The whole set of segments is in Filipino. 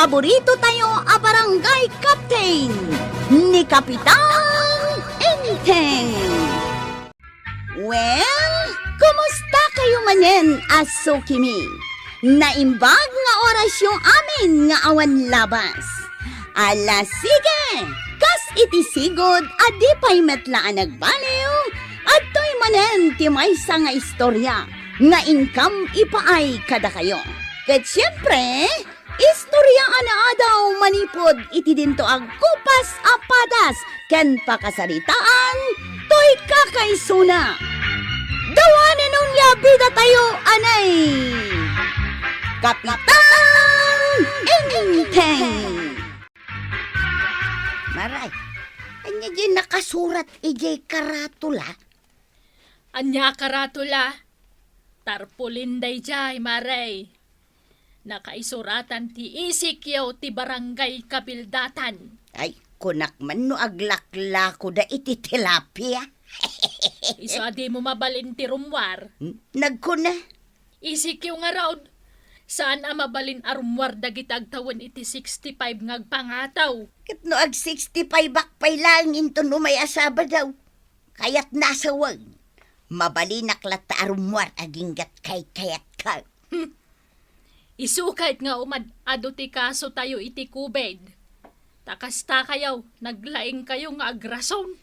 paborito tayo a barangay captain ni Kapitan Enteng. Well, kumusta kayo manen, Aso Kimi? Naimbag nga oras yung amin nga awan labas. Ala sige, kas itisigod adi pa'y metlaan nagbaliw at to'y manen ti maysa nga istorya nga income ipaay kada kayo. Ket siyempre, istorya ana daw manipod iti dinto ag kupas apadas ken pakasaritaan to'y kakaisuna. Dawanan nung yabida tayo anay Kapitan Enteng. Maray, anya di nakasurat ijay karatula? Anya karatula? Tarpulinday jay, maray. Nakaisuratan ti isikyaw ti barangay kabildatan. Ay, kunak man no aglaklako da iti tilapia. Iso adi mo mabalin ti rumwar. Nagkuna? Isikyaw nga raod. Saan ang mabalin arumwar dagitag tawan iti 65 ngagpangataw? Kat no ag 65 bakpay lang into no may asaba daw. Kaya't nasawag. Mabalinak lata arumwar aginggat kay kayat ka. Isukait nga umad ado ti kaso tayo iti kubed. Takasta kayaw, naglaing kayo nga agrason.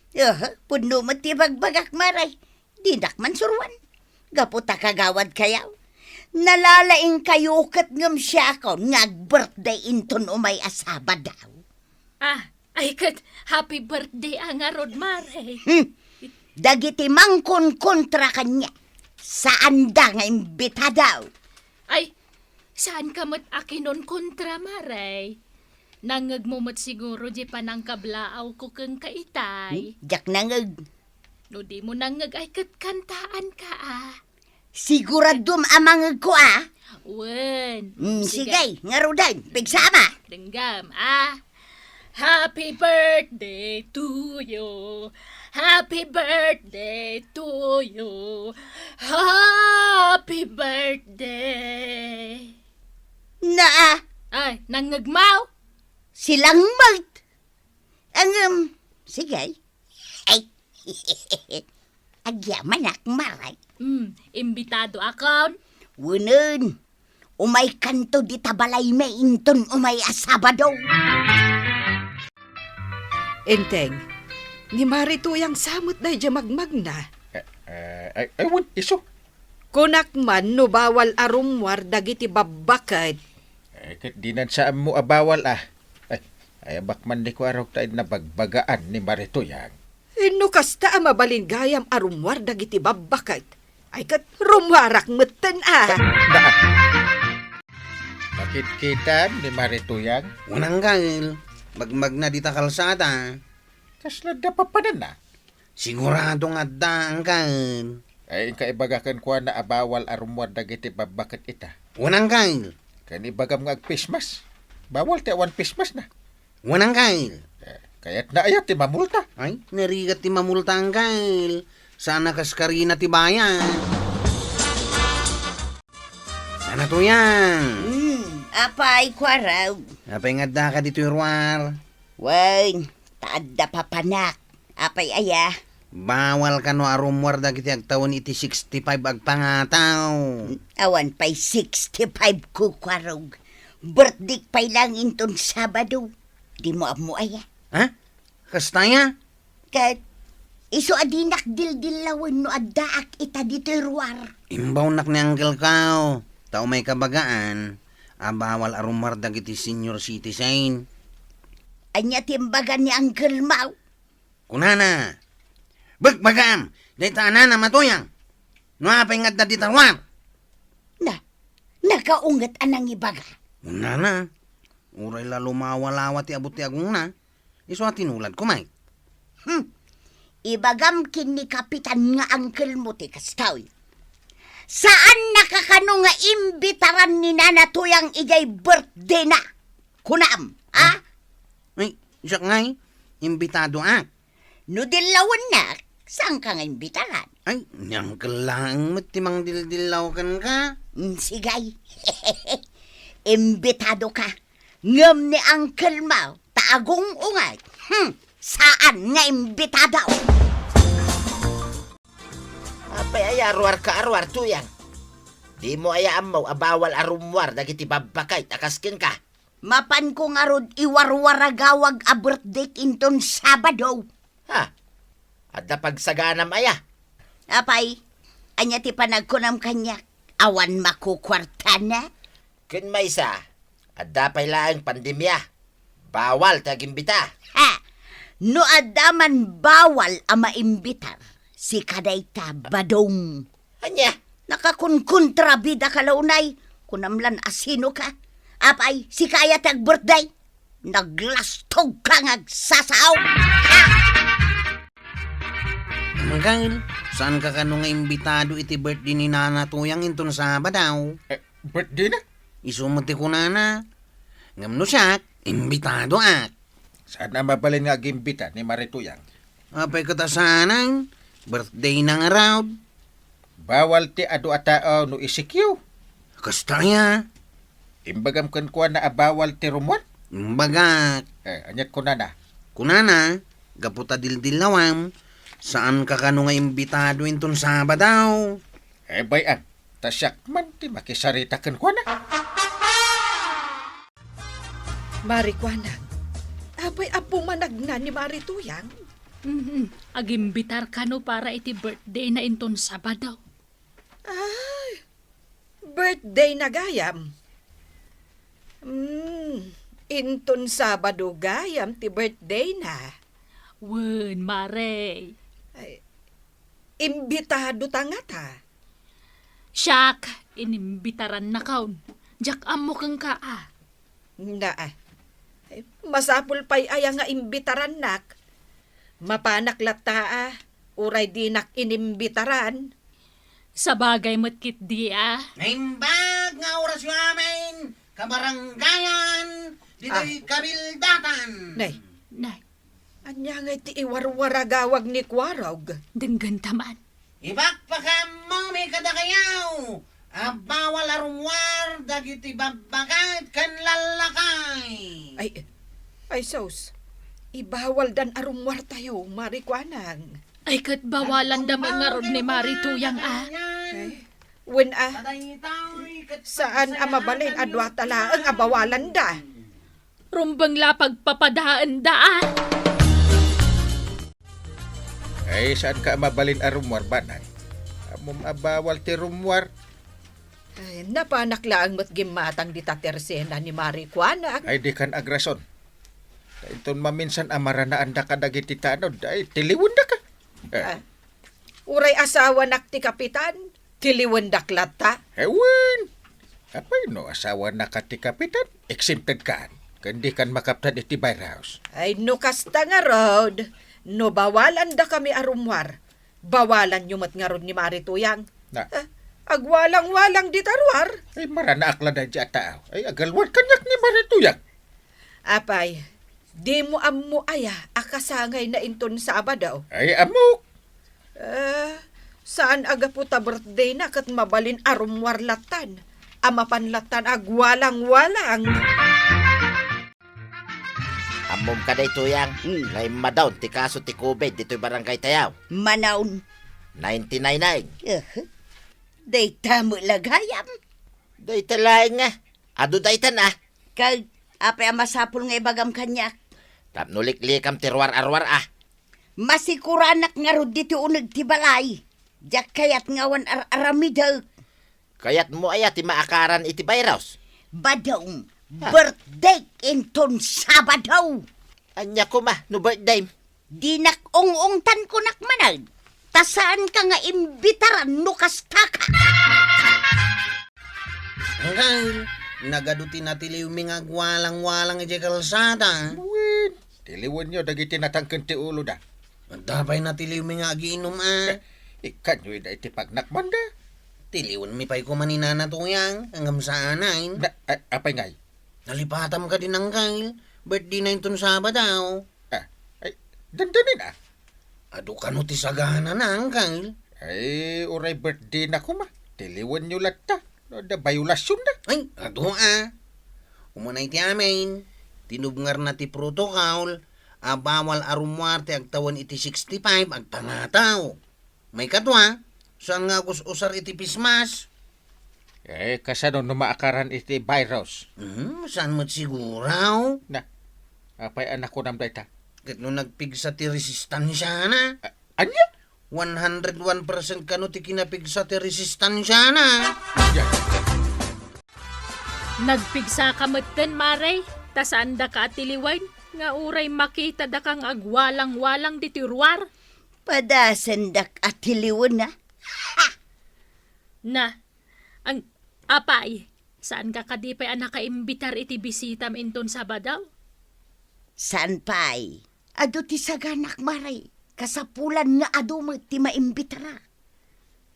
Puno mo ti bagbagak maray. Dinak man surwan. Gaputa kagawad kayaw. Nalalaing kayo kat ngam siya ako ngag-birthday inton umay asaba daw. Ay kat happy birthday ang arod mare. Dagiti mangkon kontra kanya. Saan da nga imbita daw? Ay, saan ka mat akinon kontra mare? Nangag mo mat siguro di panang kablaaw ko kang kaitay. Jak nangag. No di mo nangag ay kat kantaan ka Siguradum amang ko Wen. Sige, ngarudan, pigsama. Denggam Happy birthday to you. Happy birthday to you. Happy birthday. Ay, nangagmaw? Silang mag. Ang, sige. Ay, agyaman maray. Imbitado akon. Wunen, umay kanto di tabalay may inton umay asabado. Enteng, ni Marito yang samot na dya magmagna. Aywan, iso. Kunak man no bawal arumwar dagiti babakad. Kat dinan saan mo abawal Ay, bakman di ko araw tayo na bagbagaan ni Maritoyang. No kasta mabalin gayam arumwar dagiti babakad. Ay kat rumwarak meten Bakit kita ni Maritoyang? Unang gail, magmagna di ta kalsada. Kaslada pa pa na. Sigurado nga da ang gail. Ay, kaibagakan ko na abawal arumwar dagiti babakat ita. Unang gail, Kanibagam nga agpismas. Bawal ti awan pismas na. unang gail. Kaya't naayat ti mamulta. Ay, narigat ti mamulta ang gail. Sana kaskarina ti bayan. Sana to yan. Apay kwaraw. Apay nga da ka dito irwar. Wen, taadda papanak. Apay aya. Bawal ka no arumwar dagiti agtawon iti 65 agpangataw. Awan pay 65 ko kwaraw. Birthday pay lang inton Sabado. Di mo amo aya. Ha? Kastaya? Kat, iso adinak dildilawan no addaak ita dito ruwar. Imbaw nak ni Uncle Kao. Tao may kabagaan. Bawal arumwar dagiti senior citizen. Anya timbagan ni Uncle Mau. Kunana. Bagbagam. Day taana na matuyang. No apay nga dati tarwar. Nakaungat anang ibaga. Kunana. Uray lalo mawalawa ti abot ti agong na. Iso tinulad ko may. Ibagam kini kapitan nga Uncle mo ti kastaw. Saan nakakano nga imbitaran ni Nana Tuyang ijay birthday na? Kunam, Ay, siya ngay. Imbitado No dilawan na, saan ka nga imbitaran? Ay, niyang kalang matimang dildilaw kan ka. Sigay. Imbitado ka. Ngam ni Uncle Mau, taagong ungay. Saan nga imbitadaw? Apay ay arwar ka arwar tuyang. Di mo ayaan mo abawal arumwar dagiti babakay takaskin ka. Mapan ko nga rod iwarwaragawag a birthday inton Sabado. Ha? Adda pagsaganam aya. Apay, anya ti panagkunam kanya, awan makukwarta na. Kun may isa, adda pay laeng pandemya. Bawal tagimbita. Ha! No adaman bawal ang maimbitar, si kadayta badong. Anya? Nakakunkontrabida ka launay, kunamlan asino ka. Apay, si kaya tag birthday, naglastog ka ngagsasaw. Ha! Angkal, saan ka nga imbitado iti birthday ni Nana Tuyang inton Sabadaw? Birthday na? Isumuti ko nana. Ngam no siyak, imbitado ak. Saan na mabalin nga gimbita ni Marituyang? Apay katasanang, birthday na nga raw. Bawal ti adu atao no isikyo. Kastaya, Imbagam kan kuha na abawal ti rumwan. imbaga, Anyat ko na. kunana, gaputa dildilawam, saan ka nga imbitado inton Sabadaw? Bayan, tasyak man ti makisarita kan kuha na. Marikwana, abay apo managna ni Marituyang. Agimbitar ka no para iti birthday na inton Sabado. Ay, birthday na gayam. Inton Sabado gayam ti birthday na. Wen, Maray. Imbitado tangata. Siyak, inimbitaran na kaun. Jak amo kang kaa. Na, masapul pa'y aya nga imbitaran nak. Mapanak lata uray dinak inimbitaran. Sa bagay matkit di Naimbag nga orasyon amin, kabaranggayan, dito'y kabildatan. Nay, Nay, anya nga iti iwarwaragawag ni Kwarog. denggan taman. Ibakpakam mo may kadakayaw, abawal arumwar, dagiti babagat kan lalakay. Ay sos, ibawal dan arumwar tayo, Marikwanang. Ay kat bawalan da mga rod ni Marituyang Wen saan mabalin adwa tala ang abawalan da? Rumbang lapag papadaan daan. Saan ka mabalin a rumwar banay? Amom abawal ti rumwar. Ay, napanaklaan mo't gimatang di tatersena ni Marikwanang. Ay di kan agrason. Iton maminsan amaranaan da ka dagiti tanod. Ay tiliwon da ka. Uray asawa nak ti kapitan, tiliwan daklata. Ewan. Apay no asawa na ka ti kapitan. Exempted kan. Kandi kan makaptan iti bayraus. Ay no kasta nga rod, no bawalan da kami arumwar. Bawalan yung mat nga rod ni Marituyang. Na. Agwalang-walang di tarwar. Ay maranaak lang na di atao. Ay agalwan kanyak ni Marituyang. Apay, di mo ammo aya akasangay na inton sa abadaw. Ay amok. Saan aga po ta birthday na kat mabalin arumwar latan. Amapanlatan agwalang-walang. Amom ka day tuyang. Ngay madaw ti kaso ti COVID dito'y barangay tayaw. Manaon. 1999. Day tamo lagayam. Day talaeng nga. Ado day tan Kag, apay masapul nga ibagam kanya. Tapnulik-likam ti arwar Masikuranak nga rod dito unag ti balay. Diyak kayat ngawan aramidag. Kayat mo aya ti maakaran iti bayraus. Badong, birthday inton Sabado. Anya ko no birthday. Dinak ong-ongtan ko nakmanag. Tasaan ka nga imbitaran no kasta ka. Angkal, nagaduti na tiliw mi nga agwalang-walang iti kalsada. Win. Tiliwon nyo dagiti natangken ti ulo da. Dapay na tiliw mi nga agiinom Ikan nyo da iti pagnakman da. Tiliwan mi pa'y kumaninana tuyang, hanggang saanain. Apay ngay. Nalipatam ka din angkal, birthday na inton Sabadaw. Ay dandanin Ado ka no ti sagana na angkal. Ay uray birthday na ko ma. Tiliwon nyo latta. No, da bayulasyon da. Ay, ado Umunay ti amin, tinubngar na ti protocol, bawal arumwar ti agtawan iti 65 agpangataw. May katwa, saan nga usar iti pismas? Kasano numaakaran iti virus? Saan mo't siguraw? Na, apay anak ko namday ta. Kat no nagpigsa ti resistansya na. Anya? 101% kano ti kinapigsa ti resistansya na. Nagpigsa ka matten, Maray. Tasaan da ka atiliwain. Nga uray makita da kang agwalang-walang ditirwar. Padasendak at hiliwan na. Na, ang apay, saan ka kadipay ang nakaimbitar iti bisitam inton Sabadaw? San pa'y? Ado ti saganak maray. Kasapulan nga ado mo ti maimbitara.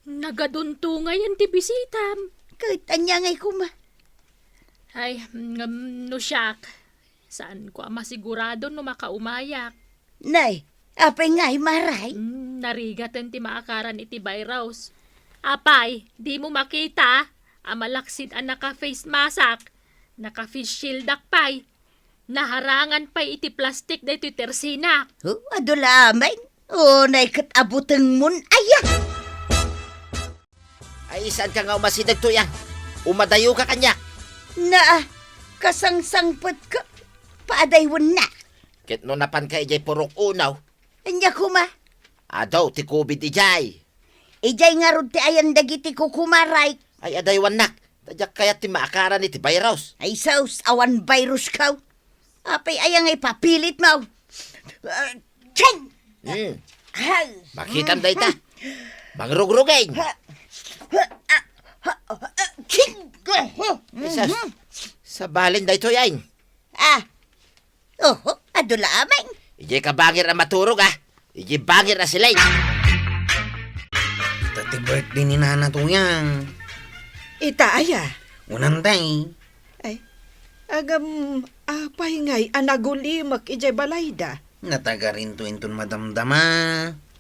Nagadunto ngayon ti bisitam. Kahit anya ngay kuma. Ay, no siyak. Saan ko masigurado no makaumayak? Nay, apay ngay maray. Narigatan ti maakaran iti virus. Apay, di mo makita. Amalaksid ang naka-face mask. Naka-face shield akpay. Naharangan pa'y iti plastic da iti tersina. Ado lamay. Nay katabutang mun ayan. Ay, saan ka nga umasinag tuyang? Umadayo ka kanya. Na, kasangsangpot ka. Paadaywan na. Kit no napan ka ijay purok unaw. Anya kuma. Adaw, ti COVID ijay. Ijay nga ron ti ayan dagiti kukumaray. Ay, adaywan nak. Tadyak kaya ti maakaran iti virus. Ay saus, awan virus ka. Apay ayang ay papilit mo. Cheng! Makitam day ta. Mangrugrugain. Ching! Sa balin day to yain. Ado lamang. Ijay ka bangir na maturog Ijay bangir na silay. Tati birthday ni Nana Tuyang. Ita aya. Unantay. Agam, apay ngay, anagulimak ijay balayda. Nataga rin to inton madamdama.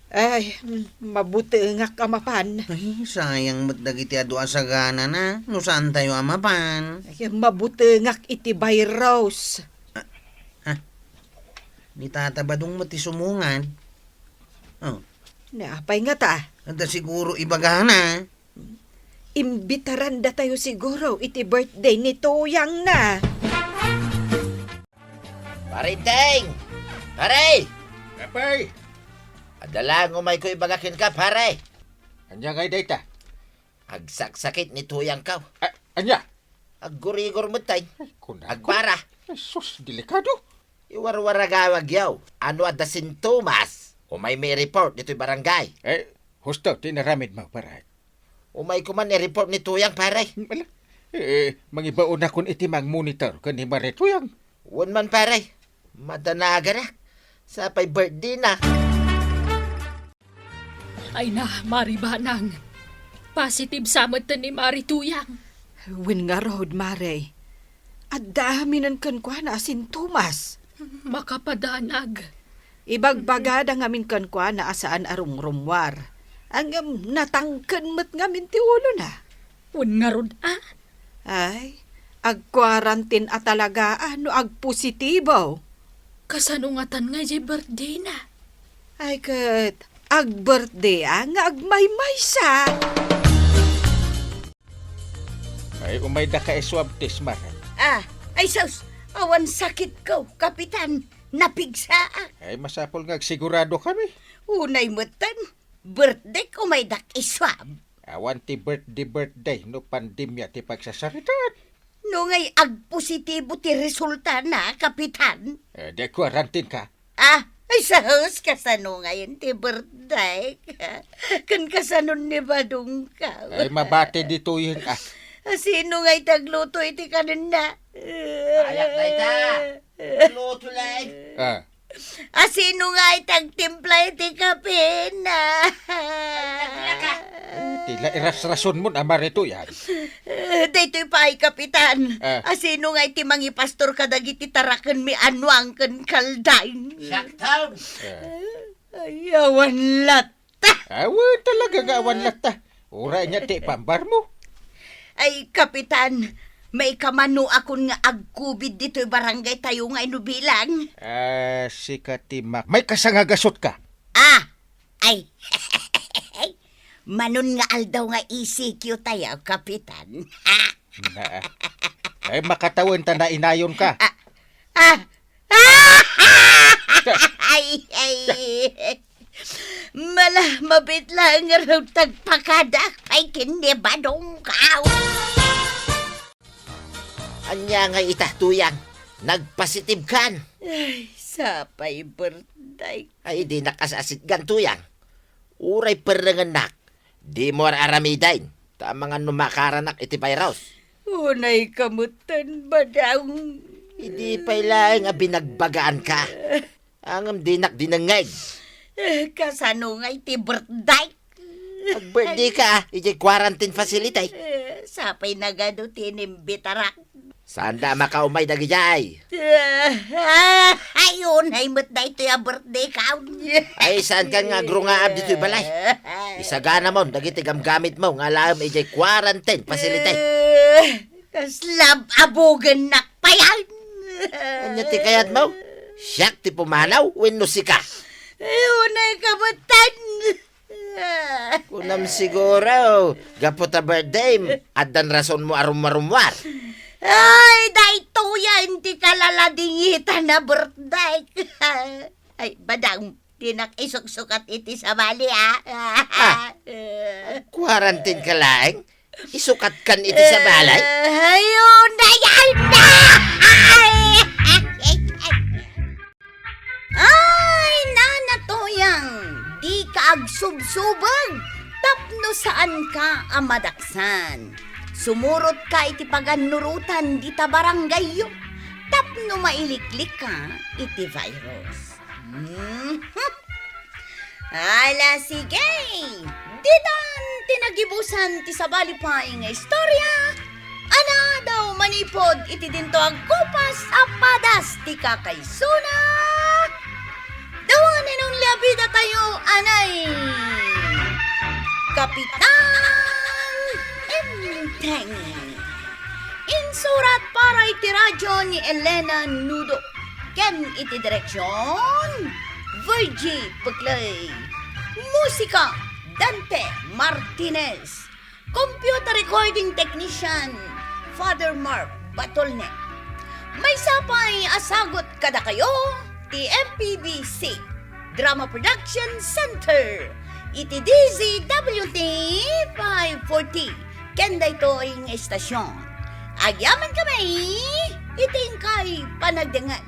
Ay, mabuti nga kamapan. Ay, sayang mo't dagiti adu asagana na. No saan tayo amapan? Ay, mabuti nga iti virus. Ni tatabadong mo't isumungan. Oh, Naapay nga ta. anda siguro ibagana. Imbitaran da tayo siguro iti birthday ni Tuyang na. Parinteng! Pare! Apay! Adala ngumay ko ibagakin ka, pare. Anya ngay day ta? Agsaksakit ni Tuyang ka. Anya? Aggurigor mo tay. Kunako. Agpara. Sus, delikado. Iwarwaragawag yaw. Ano ada sintomas? Umay may report dito'y barangay. Husto, tinaramid mo, para. Umay ko man i-report ni Tuyang, pare. Wala. Mangibaon na kun iti mang monitor kun ni Maretuyang. Wan man, pare. Madanaga na. Sa pa'y birthday na. Ay na, Maribanang. Positive samad ta ni Marituyang. Win nga road, Mare. At dami ng kankwa na sintomas. Makapadanag. Ibagbagada ngamin kankwa na asaan arong rumwar. Ang natangkan mo't ngamin ti ulo na. Un nga rod, Ay, ag-quarantine at talaga no ag-positibo. Kasanungatan nga jay birthday na. Ay kat, ag-birthday nga agmay-may sa. Ay, umay da ka swab test, Mara. Ay saus, awan sakit ko, kapitan. Napigsa. Ay, masapol nga sigurado kami. Unay mutan, birthday ko may dak iswab. Awan ti birthday no pandemya ti pagsasaritan. No ngay ag-positibo ti resulta na, kapitan. De quarantine ka. Ay saus, kasano ngayon ti birthday. Kan kasano ni Badong ka. Ay, mabate dito yun. Sino nga'y tagluto iti kanin na? Ayak na ita. Luto lang. Sino nga'y tagtimpla iti kape na? Tila iras-rason mo na marito yan. Daytoy pa ay kapitan. Sino nga'y ti mangi pastor kadagiti taraken mi anwang ken kaldain. Shutdown. Ay, awan lata. Awan talaga nga awan lata. Ura niya ti pambar mo. Ay, kapitan, May kamano akon nga agkubid dito'y barangay tayo nga inubilang. Si Katimak. May kasangagasot ka. Ay. Manon nga aldaw nga ECQ tayo, kapitan. Na, ay, makatawan ta na inayon ka. Ay. Mabit lang nga raw tagpakada. Ay, kindi ba dong kao? Anya nga ita tuyang. Nagpositive kan. Ay, sapay birthday. Ay di nakasasit gan tuyang. Uray perengenak. Di mo aramidain. Tama nga numakaranak iti virus. Unay kamutan ba daw? Hindi pa ilang binagbagaan ka. Angam dinak dinangay. Kasano nga iti birthday? Pag-birthday ka, iti quarantine facility. Sapay na gado tinimbitarak. Sanda makaumay dagijay. Ayun, ay mo't na ito yung birthday count. Ay saan ka nga grungaab dito'y balay. Isagana mo, dagiti gamgamit mo, nga laam iti quarantine facility. Kaslab abogan na pa yan. Anya ti kayat mo? Siyak ti pumanaw, wenno si ka. Ayun ay kamutan. Kunam siguro, gapota birthday, adan rason mo arum-arumwar. Ay, dahito yan, di kalaladingitan na birthday. Ay, badang, tinak-isok-sukat iti sa bali, Quarantine ka lang? Isukat kan iti sa balay? Ayun na yan na! Ay, nanatoyang, di ka agsubsubag, tapno saan ka amadaksan. Sumurot ka iti paganurutan di ta barangay yo. Tapno mailiklik ka iti virus. Ala sige. Didan tinagibusan ti sabali pa nga istorya. Ana daw manipod iti dinto agkupas apadas ti kakaysuna. Dawan ninong labida tayo anay. Kapitan Teng. Insurat para iti radyo ni Elena Nudo. Ken iti direksyon Virgie Puglay. Musika Dante Martinez. Computer recording technician Father Mark Batolne. May sapay asagot kada kayo ti MPBC Drama Production Center. Iti DZWT 540. Kenda ito ang estasyon. Agyaman kami, iting kay panagdangan.